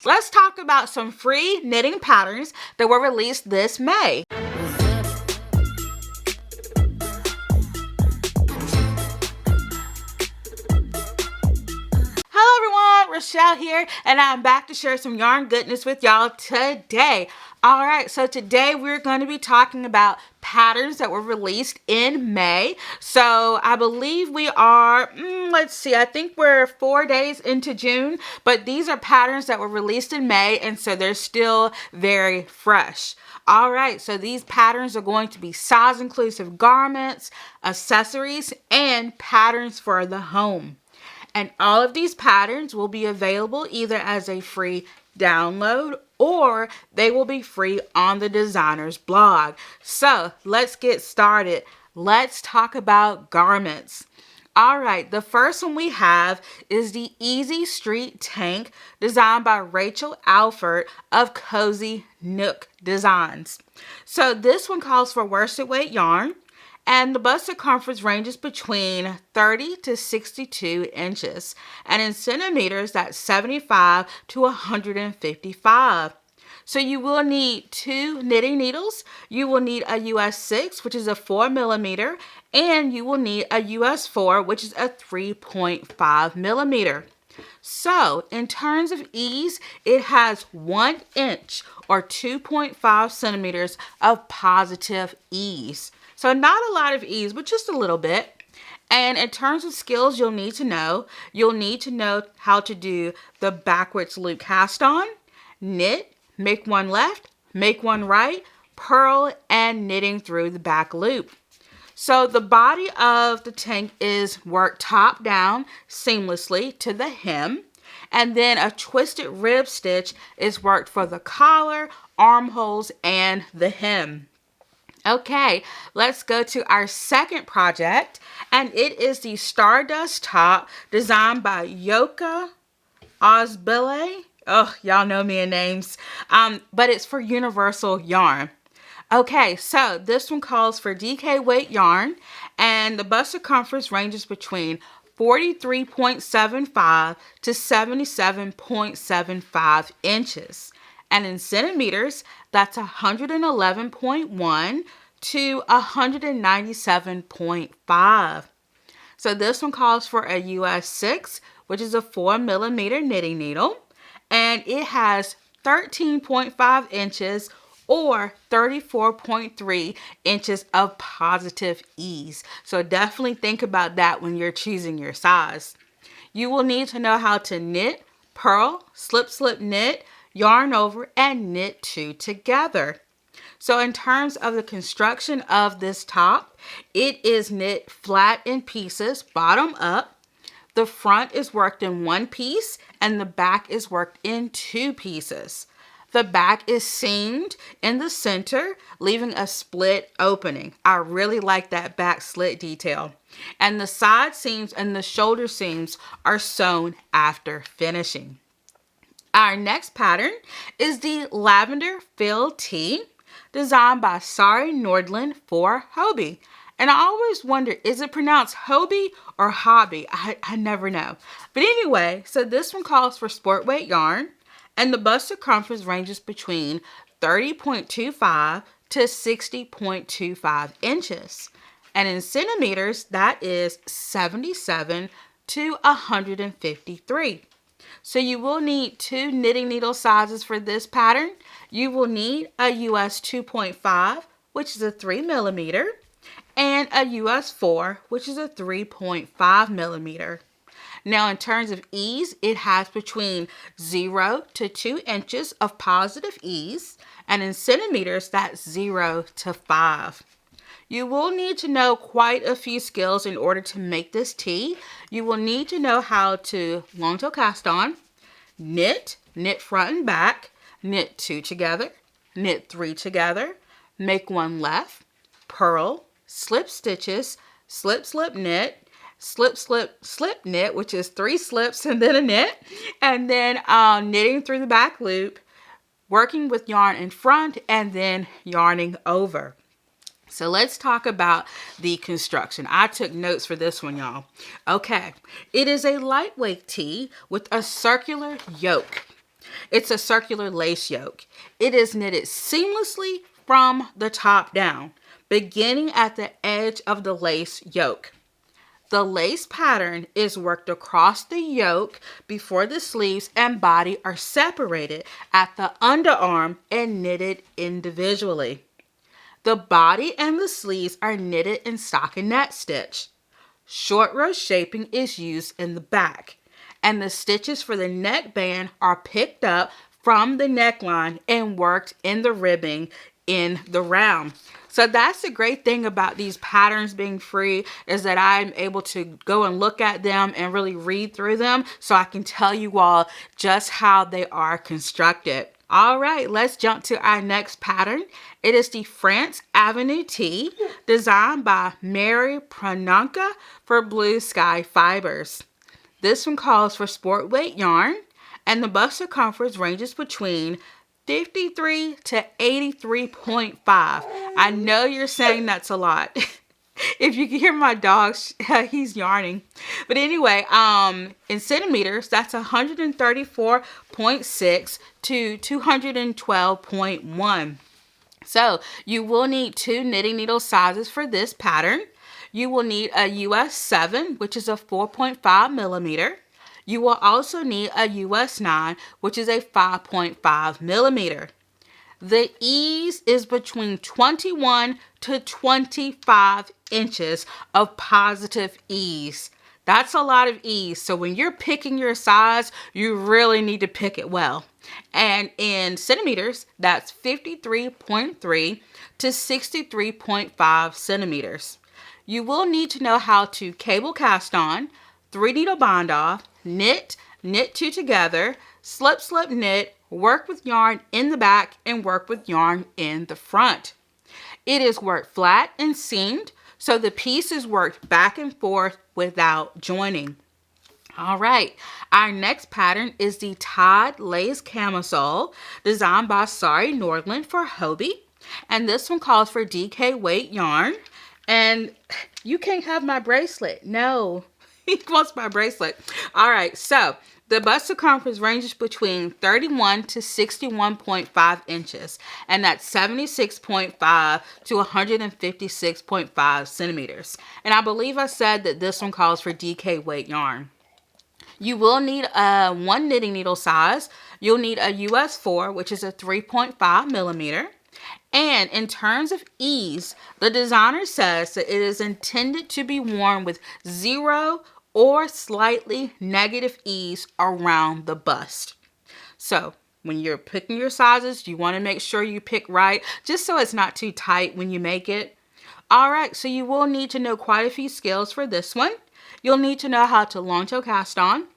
let's talk about some free knitting patterns that were released this May. Rochelle here, and I'm back to share some yarn goodness with y'all today. All right, so today we're going to be talking about patterns that were released in May. So I believe we are, let's see, I think we're 4 days into June, but these are patterns that were released in May, and so they're still very fresh. All right, so these patterns are going to be size inclusive garments, accessories, and patterns for the home. And all of these patterns will be available either as a free download or they will be free on the designer's blog. So let's get started. Let's talk about garments. All right, the first one we have is the Easy Street Tank designed by Rachel Alford of Cozy Nook Designs. So this one calls for worsted weight yarn. And the bust circumference ranges between 30 to 62 inches. And in centimeters, that's 75 to 155. So you will need 2 knitting needles. You will need a US 6, which is a 4 millimeter. And you will need a US 4, which is a 3.5 millimeter. So in terms of ease, it has 1 inch or 2.5 centimeters of positive ease. So not a lot of ease, but just a little bit. And in terms of skills you'll need to know how to do the backwards loop cast on, knit, make one left, make one right, purl, and knitting through the back loop. So the body of the tank is worked top down seamlessly to the hem. And then a twisted rib stitch is worked for the collar, armholes, and the hem. Okay, let's go to our second project, and it is the Stardust top designed by Yoka Osbile. Oh, y'all know me in names, but it's for Universal Yarn. Okay, so this one calls for DK weight yarn, and the bust circumference ranges between 43.75 to 77.75 inches. And in centimeters, that's 111.1 to 197.5. So this one calls for a US 6, which is a 4 millimeter knitting needle. And it has 13.5 inches or 34.3 inches of positive ease. So definitely think about that when you're choosing your size. You will need to know how to knit, purl, slip, slip, knit, yarn over, and knit 2 together. So in terms of the construction of this top, it is knit flat in pieces, bottom up. The front is worked in 1 piece and the back is worked in 2 pieces. The back is seamed in the center, leaving a split opening. I really like that back slit detail. And the side seams and the shoulder seams are sewn after finishing. Our next pattern is the Lavender Field Tee, designed by Sari Nordland for Hobby. And I always wonder, is it pronounced Hobby or Hobby? I never know. But anyway, so this one calls for sport weight yarn, and the bust circumference ranges between 30.25 to 60.25 inches. And in centimeters, that is 77 to 153. So you will need 2 knitting needle sizes for this pattern. You will need a US 2.5, which is a 3 millimeter, and a US 4, which is a 3.5 millimeter. Now in terms of ease, it has between 0 to 2 inches of positive ease, and in centimeters, that's 0 to 5. You will need to know quite a few skills in order to make this tee. You will need to know how to long tail cast on, knit front and back, knit 2 together, knit 3 together, make 1 left, purl, slip stitches, slip, slip, knit, slip, slip, slip, knit, which is 3 slips and then a knit, and then knitting through the back loop, working with yarn in front, and then yarning over. So let's talk about the construction. I took notes for this one, y'all. Okay, it is a lightweight tee with a circular yoke. It's a circular lace yoke. It is knitted seamlessly from the top down, beginning at the edge of the lace yoke. The lace pattern is worked across the yoke before the sleeves and body are separated at the underarm and knitted individually. The body and the sleeves are knitted in stockinette stitch. Short row shaping is used in the back, and the stitches for the neckband are picked up from the neckline and worked in the ribbing in the round. So that's the great thing about these patterns being free, is that I'm able to go and look at them and really read through them so I can tell you all just how they are constructed. All right, let's jump to our next pattern. It is the France Avenue Tee, designed by Mary Prananka for Blue Sky Fibers. This one calls for sport weight yarn, and the bust circumference ranges between 53 to 83.5. I know you're saying that's a lot. If you can hear my dog, he's yarning. But anyway, in centimeters, that's 134.6 to 212.1. So you will need 2 knitting needle sizes for this pattern. You will need a US 7, which is a 4.5 millimeter. You will also need a US 9, which is a 5.5 millimeter. The ease is between 21 to 25 inches of positive ease. That's a lot of ease. So when you're picking your size, you really need to pick it well. And in centimeters, that's 53.3 to 63.5 centimeters. You will need to know how to cable cast on, 3 needle bind off, knit, knit 2 together, slip, slip, knit, work with yarn in the back, and work with yarn in the front. It is worked flat and seamed, so the piece is worked back and forth without joining. All right, our next pattern is the Tide Lace Camisole, designed by Sari Nordland for Hobie. And this one calls for DK weight yarn. And you can't have my bracelet. No, he wants my bracelet. All right, so the bust circumference ranges between 31 to 61.5 inches, and that's 76.5 to 156.5 centimeters. And I believe I said that this one calls for DK weight yarn. You will need a 1 knitting needle size. You'll need a US 4, which is a 3.5 millimeter. And in terms of ease, the designer says that it is intended to be worn with 0 or slightly negative ease around the bust. So when you're picking your sizes, you want to make sure you pick right, just so it's not too tight when you make it. All right, so you will need to know quite a few skills for this one. You'll need to know how to long toe cast on,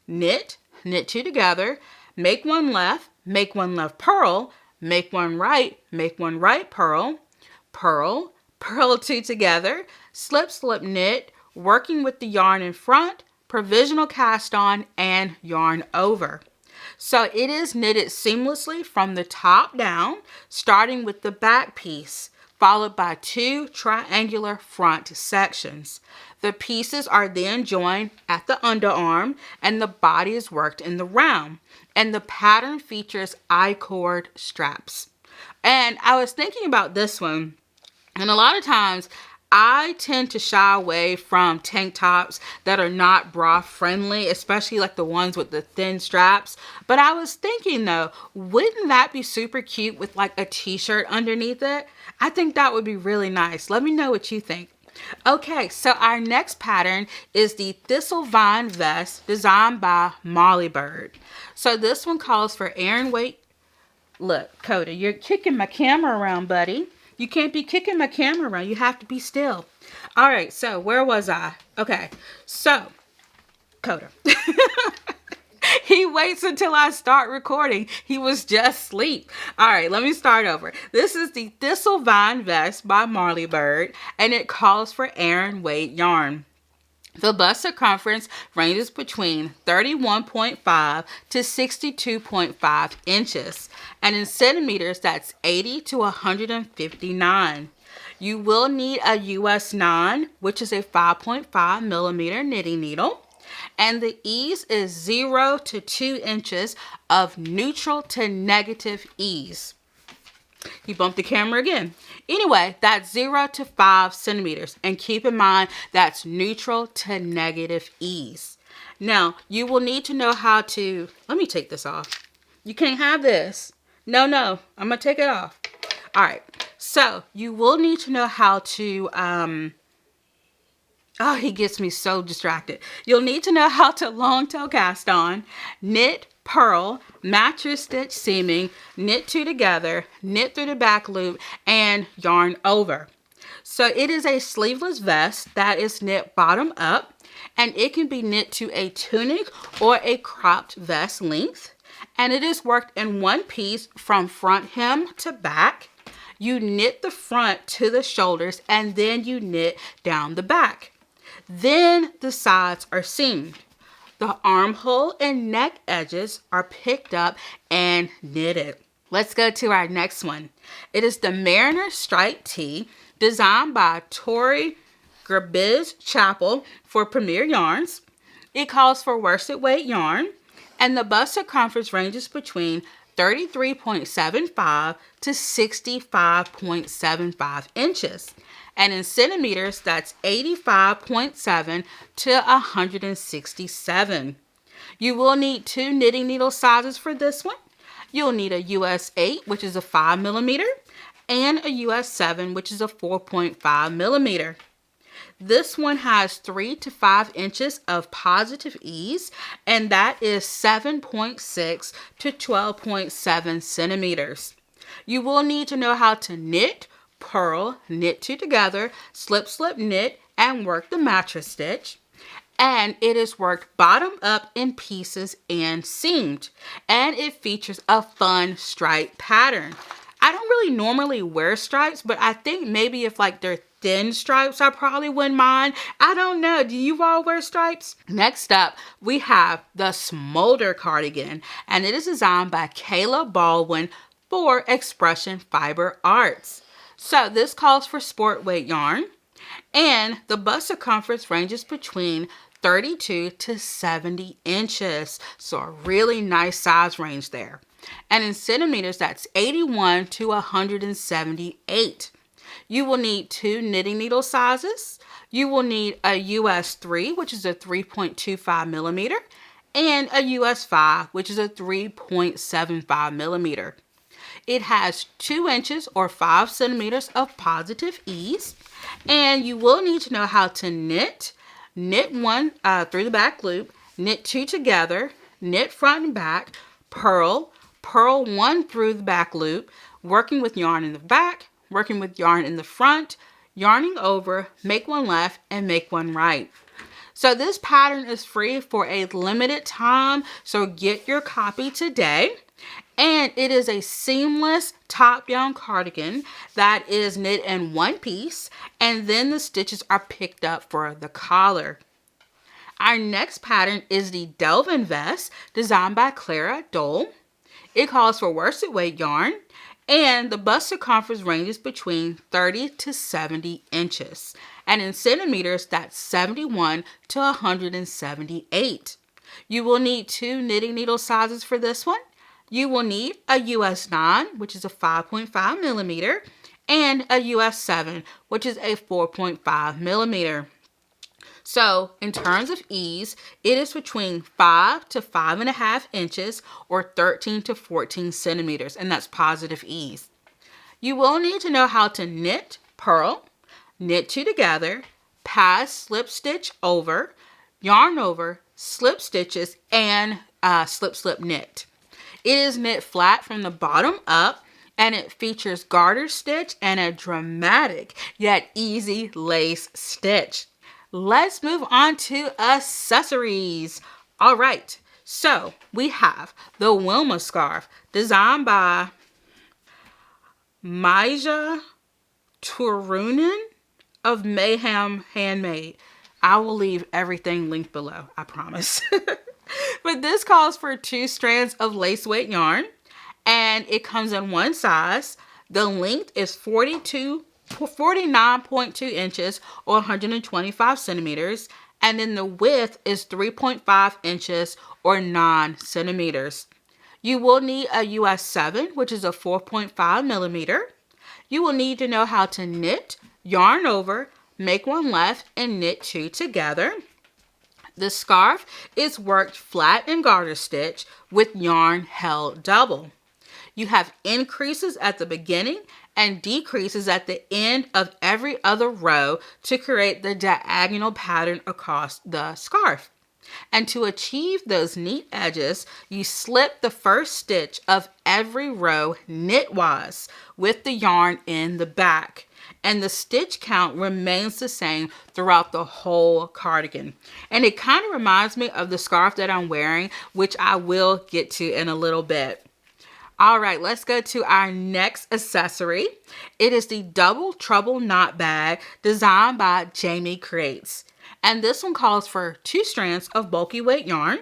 knit, knit 2 together, make 1 left purl, make 1 right purl, purl, purl 2 together, slip, slip, knit, working with the yarn in front, provisional cast on, and yarn over. So it is knitted seamlessly from the top down, starting with the back piece, followed by 2 triangular front sections. The pieces are then joined at the underarm, and the body is worked in the round. And the pattern features I-cord straps. And I was thinking about this one, and a lot of times I tend to shy away from tank tops that are not bra friendly, especially like the ones with the thin straps. But I was thinking though, wouldn't that be super cute with like a t-shirt underneath it? I think that would be really nice. Let me know what you think. Okay, so our next pattern is the Thistlevine Vest, designed by Molly Bird. So this one calls for Aran weight. Look, Coda, you're kicking my camera around, buddy. You can't be kicking my camera around. You have to be still. All right, so where was I? Okay, so Coda. He waits until I start recording. He was just asleep. All right, let me start over. This is the Thistlevine Vest by Molly Bird, and it calls for Aran weight yarn. The bust circumference ranges between 31.5 to 62.5 inches. And in centimeters, that's 80 to 159. You will need a US 9, which is a 5.5 millimeter knitting needle. And the ease is 0 to 2 inches of neutral to negative ease. You bumped the camera again. Anyway, that's 0 to 5 centimeters. And keep in mind, that's neutral to negative ease. Now, you will need to know how to, let me take this off. You can't have this. No, I'm going to take it off. All right. So, you will need to know how to, oh, he gets me so distracted. You'll need to know how to long tail cast on, knit, purl, mattress stitch seaming, knit 2 together, knit through the back loop, and yarn over. So it is a sleeveless vest that is knit bottom up, and it can be knit to a tunic or a cropped vest length. And it is worked in one piece from front hem to back. You knit the front to the shoulders, and then you knit down the back. Then the sides are seamed. The armhole and neck edges are picked up and knitted. Let's go to our next one. It is the Mariner Stripe Tee, designed by Tori Gerbiz Chapel for Premier Yarns. It calls for worsted weight yarn, and the bust circumference ranges between 33.75 to 65.75 inches. And in centimeters, that's 85.7 to 167. You will need 2 knitting needle sizes for this one. You'll need a US 8, which is a 5 millimeter, and a US 7, which is a 4.5 millimeter. This one has 3 to 5 inches of positive ease, and that is 7.6 to 12.7 centimeters. You will need to know how to knit, purl, knit 2 together, slip, knit, and work the mattress stitch. And it is worked bottom up in pieces and seamed. And it features a fun stripe pattern. I don't really normally wear stripes, but I think maybe if like they're thin stripes, I probably wouldn't mind. I don't know. Do you all wear stripes? Next up, we have the Smoulder Cardigan, and it is designed by Kayla Baldwin for Expression Fiber Arts. So this calls for sport weight yarn, and the bust circumference ranges between 32 to 70 inches. So a really nice size range there. And in centimeters, that's 81 to 178. You will need 2 knitting needle sizes. You will need a US 3, which is a 3.25 millimeter, and a US 5, which is a 3.75 millimeter. It has 2 inches or 5 centimeters of positive ease, and you will need to know how to knit 1 through the back loop, knit 2 together, knit front and back, purl 1 through the back loop, working with yarn in the back, working with yarn in the front, yarning over, make 1 left, and make 1 right. So this pattern is free for a limited time, so get your copy today. And it is a seamless top-down cardigan that is knit in 1 piece, and then the stitches are picked up for the collar. Our next pattern is the Delvin Vest, designed by Clara Dole. It calls for worsted weight yarn, and the bust circumference ranges between 30 to 70 inches. And in centimeters, that's 71 to 178. You will need 2 knitting needle sizes for this one. You will need a US 9, which is a 5.5 millimeter, and a US 7, which is a 4.5 millimeter. So in terms of ease, it is between 5 to 5.5 inches or 13 to 14 centimeters, and that's positive ease. You will need to know how to knit, purl, knit 2 together, pass slip stitch over, yarn over, slip stitches, and slip knit. It is knit flat from the bottom up, and it features garter stitch and a dramatic yet easy lace stitch. Let's move on to accessories. All right, so we have the Wilima Scarf, designed by Maija Turunen of Mayhem Handmade. I will leave everything linked below, I promise. But this calls for 2 strands of lace weight yarn, and it comes in 1 size. The length is 49.2 inches or 125 centimeters, And then the width is 3.5 inches or 9 centimeters. You will need a US 7, which is a 4.5 millimeter. You will need to know how to knit, yarn over, make one left, and knit 2 together. The scarf is worked flat and garter stitch with yarn held double. You have increases at the beginning and decreases at the end of every other row to create the diagonal pattern across the scarf. And to achieve those neat edges, you slip the first stitch of every row knitwise with the yarn in the back. And the stitch count remains the same throughout the whole cardigan. And it kind of reminds me of the scarf that I'm wearing, which I will get to in a little bit. All right, let's go to our next accessory. It is the Double Trouble Knot Bag designed by Jamie Creates. And this one calls for 2 strands of bulky weight yarn.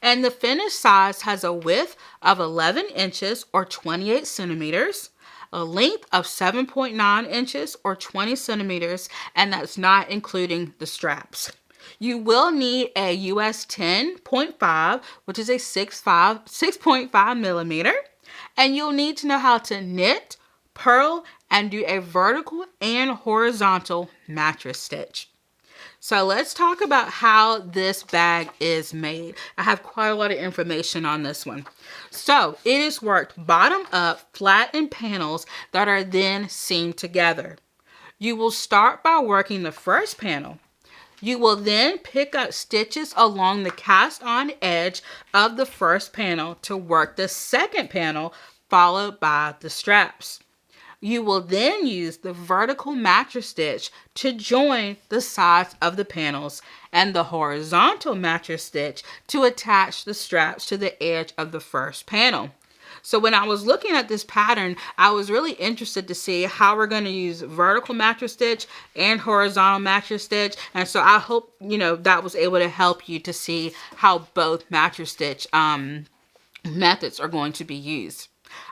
And the finished size has a width of 11 inches or 28 centimeters, a length of 7.9 inches or 20 centimeters, and that's not including the straps. You will need a US 10.5, which is a 6.5 millimeter. And you'll need to know how to knit, purl, and do a vertical and horizontal mattress stitch. So let's talk about how this bag is made. I have quite a lot of information on this one. So it is worked bottom up, flat in panels that are then seamed together. You will start by working the first panel. You will then pick up stitches along the cast on edge of the first panel to work the second panel, followed by the straps. You will then use the vertical mattress stitch to join the sides of the panels and the horizontal mattress stitch to attach the straps to the edge of the first panel. So when I was looking at this pattern, I was really interested to see how we're going to use vertical mattress stitch and horizontal mattress stitch. And so I hope, that was able to help you to see how both mattress stitch methods are going to be used.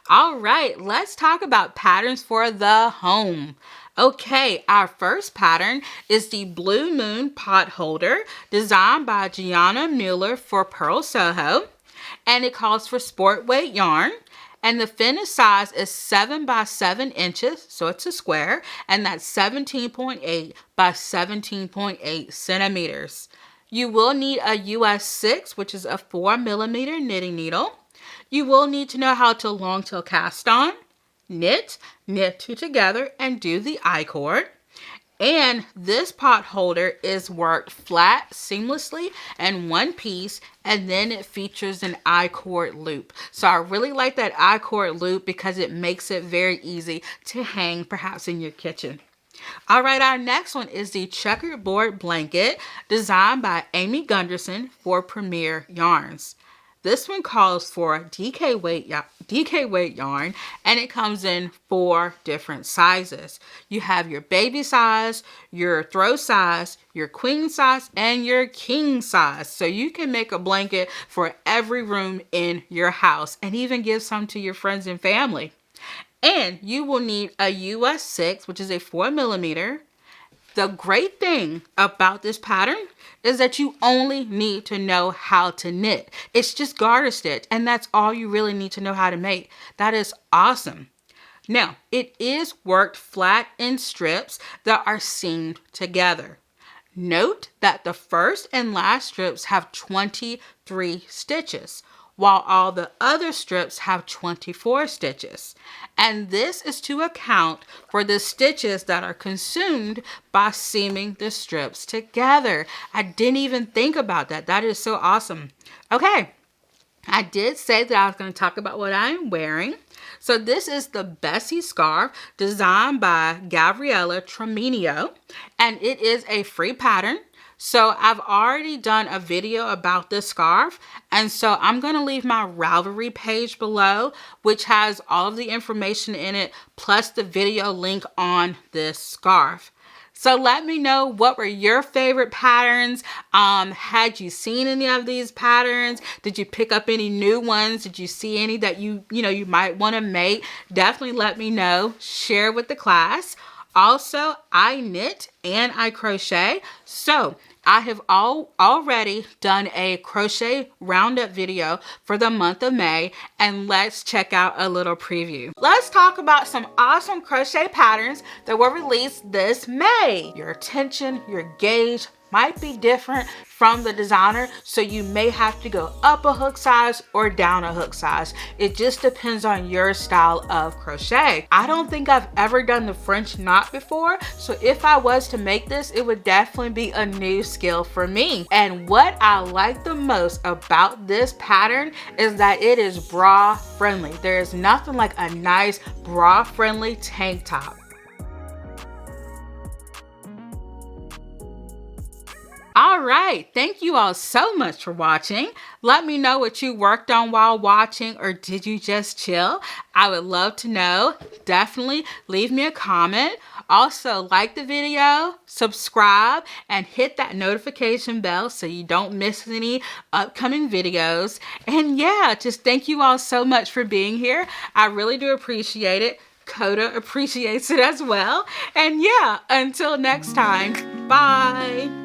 All right, let's talk about patterns for the home. Okay, our first pattern is the Blue Moon Pot Holder designed by Gianna Mueller for Pearl Soho. And it calls for sport weight yarn. And the finished size is 7 by 7 inches, so it's a square, and that's 17.8 by 17.8 centimeters. You will need a US 6, which is a 4 millimeter knitting needle. You will need to know how to long tail cast on, knit 2 together, and do the I-cord. And this pot holder is worked flat seamlessly in one piece, and then it features an I-cord loop. So I really like that I-cord loop because it makes it very easy to hang perhaps in your kitchen. All right, our next one is the Checkerboard Blanket designed by Amy Gunderson for Premier Yarns. This one calls for DK weight yarn, and it comes in 4 different sizes. You have your baby size, your throw size, your queen size, and your king size. So you can make a blanket for every room in your house and even give some to your friends and family. And you will need a US 6, which is a 4 millimeter. The great thing about this pattern is that you only need to know how to knit. It's just garter stitch, and that's all you really need to know how to make. That is awesome. Now, it is worked flat in strips that are seamed together. Note that the first and last strips have 23 stitches, while all the other strips have 24 stitches. And this is to account for the stitches that are consumed by seaming the strips together. I didn't even think about that. That is so awesome. Okay, I did say that I was going to talk about what I'm wearing. So this is the Bessie scarf designed by Gabriella Tremenio, and it is a free pattern. So I've already done a video about this scarf, and so I'm going to leave my Ravelry page below, which has all of the information in it, plus the video link on this scarf. So let me know, what were your favorite patterns? Had you seen any of these patterns? Did you pick up any new ones? Did you see any that you might want to make? Definitely let me know. Share with the class. Also, I knit and I crochet. So I have already done a crochet roundup video for the month of May, and let's check out a little preview. Let's talk about some awesome crochet patterns that were released this May. Your attention, your gauge might be different from the designer, so you may have to go up a hook size or down a hook size. It just depends on your style of crochet. I don't think I've ever done the French knot before, so if I was to make this, it would definitely be a new skill for me. And what I like the most about this pattern is that it is bra friendly. There is nothing like a nice bra friendly tank top. All right, thank you all so much for watching. Let me know what you worked on while watching, or did you just chill? I would love to know. Definitely leave me a comment. Also, like the video, subscribe, and hit that notification bell so you don't miss any upcoming videos. And yeah, just thank you all so much for being here. I really do appreciate it. Coda appreciates it as well. And yeah, until next time, bye.